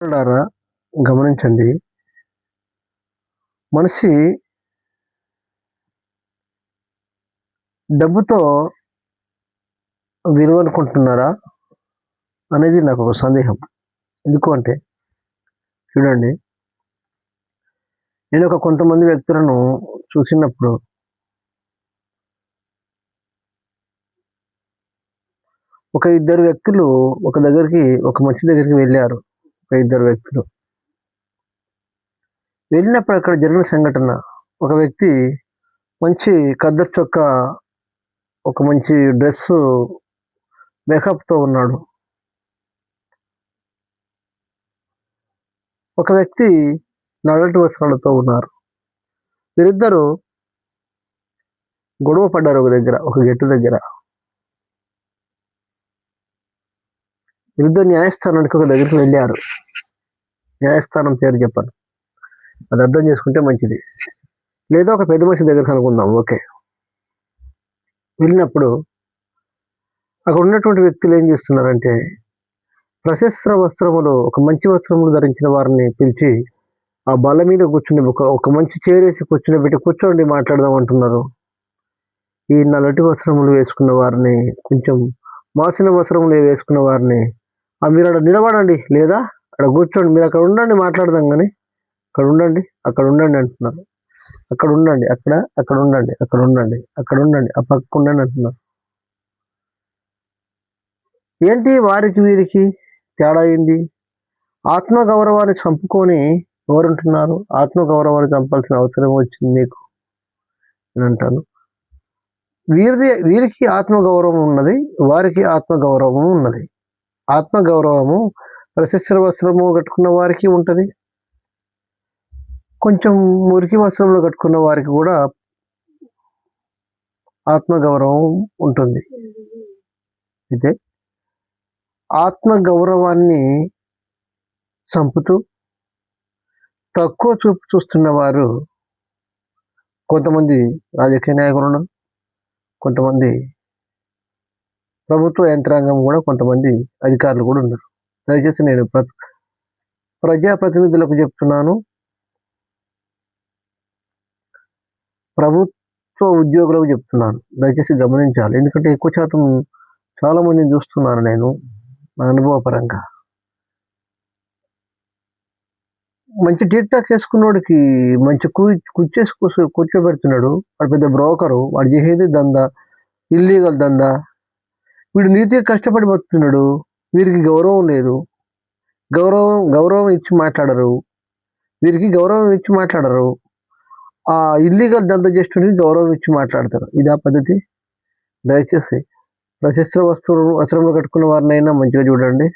మిత్రులారా గమనించండి. మనిషి డబ్బుతో విలువనుకుంటున్నారా అనేది నాకు ఒక సందేహం. ఎందుకు అంటే చూడండి, నేను కొంతమంది వ్యక్తులను చూసినప్పుడు ఒక ఇద్దరు వ్యక్తులు ఒక మనిషి దగ్గరికి వెళ్ళారు. ఒక ఇద్దరు వ్యక్తులు వెళ్ళినప్పుడు అక్కడ జరిగిన సంఘటన, ఒక వ్యక్తి మంచి ఖద్దరు చొక్కా, ఒక మంచి డ్రెస్సు, మేకప్‌తో ఉన్నాడు. ఒక వ్యక్తి నల్లటి వస్త్రాలతో ఉన్నారు. వీరిద్దరూ గొడవ పడ్డారు ఒక గెట్టు దగ్గర. వీరిద్దరు న్యాయస్థానానికి ఒక దగ్గరికి వెళ్ళారు. న్యాయస్థానం పేరు చెప్పను, అది అర్థం చేసుకుంటే మంచిది. లేదా ఒక పెద్ద మనిషి దగ్గరకు అనుకుందాం. ఓకే, వెళ్ళినప్పుడు అక్కడ ఉన్నటువంటి వ్యక్తులు ఏం చేస్తున్నారంటే, ప్రశస్త్ర వస్త్రములు, ఒక మంచి వస్త్రములు ధరించిన వారిని పిలిచి ఆ బల్ల మీద కూర్చుని ఒక మంచి చేరేసి కూర్చోండి, మాట్లాడదాం అంటున్నారు. ఈ నల్లటి వస్త్రములు వేసుకున్న వారిని, కొంచెం మాసిన వస్త్రములు వేసుకున్న వారిని, మీరు అక్కడ నిలబడండి, లేదా అక్కడ కూర్చోండి, మీరు అక్కడ ఉండండి, మాట్లాడదాం కానీ అక్కడ ఉండండి అంటున్నారు. అక్కడ ఉండండి, అక్కడ ఉండండి, ఆ పక్క ఉండండి అంటున్నారు. ఏంటి వారికి వీరికి తేడా అయింది? ఆత్మగౌరవాన్ని చంపుకొని ఎవరుంటున్నారు? ఆత్మగౌరవాన్ని చంపాల్సిన అవసరం వచ్చింది నీకు అని అంటాను. వీరికి ఆత్మగౌరవం ఉన్నది, వారికి ఆత్మగౌరవం ఉన్నది. ఆత్మగౌరవము ప్రశస్త్ర వస్త్రము కట్టుకున్న వారికి ఉంటుంది, కొంచెం మురికి వస్త్రంలో కట్టుకున్న వారికి కూడా ఆత్మగౌరవం ఉంటుంది. అయితే ఆత్మగౌరవాన్ని చంపుతూ తక్కువ చూపు చూస్తున్న వారు కొంతమంది రాజకీయ నాయకులు ఉన్నారు, కొంతమంది ప్రభుత్వ యంత్రాంగం కూడా, కొంతమంది అధికారులు కూడా ఉన్నారు. దయచేసి నేను ప్రజాప్రతినిధులకు చెప్తున్నాను, ప్రభుత్వ ఉద్యోగులకు చెప్తున్నాను, దయచేసి గమనించాలి. ఎందుకంటే ఎక్కువ శాతం చాలా మందిని చూస్తున్నాను నేను నా అనుభవపరంగా. మంచి టీక్ టాక్ వేసుకున్నోడికి మంచి కుర్చేసి కూర్చోబెడుతున్నాడు. వాడు పెద్ద బ్రోకరు, వాడు చేసేది దందా, ఇల్లీగల్ దందా. వీడు నీతిగా కష్టపడి బతుకుతున్నాడు, వీరికి గౌరవం లేదు. గౌరవం ఇచ్చి మాట్లాడరు, వీరికి గౌరవం ఇచ్చి మాట్లాడరు. ఆ ఇల్లీగల్ దందా చేస్తుడికి గౌరవం ఇచ్చి మాట్లాడతారు. ఇదా పద్ధతి? దయచేసి ప్రశస్త్ర వస్త్రములు కట్టుకున్న వారినైనా మంచిగా చూడండి,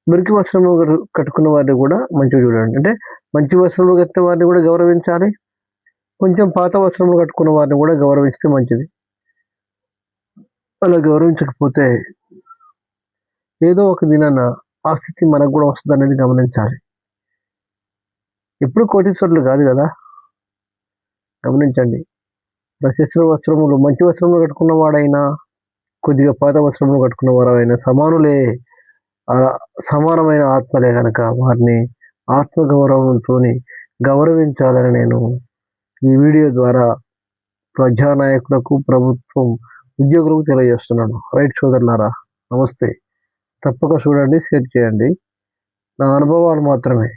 మురికి వస్త్రము కట్టుకున్న వారిని కూడా మంచిగా చూడండి. అంటే మంచి వస్త్రములు కట్టిన వారిని కూడా గౌరవించాలి, కొంచెం పాత వస్త్రములు కట్టుకున్న వారిని కూడా గౌరవిస్తే మంచిది. అలా గౌరవించకపోతే ఏదో ఒక దినాన ఆ స్థితి మనకు కూడా వస్తుంది అనేది గమనించాలి. ఎప్పుడు కోటీశ్వరులు కాదు కదా, గమనించండి. ప్రశస్త్ర వస్త్రములు, మంచి వస్త్రములు కట్టుకున్న వాడైనా, కొద్దిగా పాత వస్త్రములు కట్టుకున్న వారైనా సమానులే, సమానమైన ఆత్మలే కనుక వారిని ఆత్మగౌరవంతో గౌరవించాలని నేను ఈ వీడియో ద్వారా ప్రజానాయకులకు, ప్రభుత్వం ఉద్యోగులకు తెలియజేస్తున్నాను. రైట్ సోదరులారా, నమస్తే. తప్పక చూడండి, షేర్ చేయండి. నా అనుభవాలు మాత్రమే.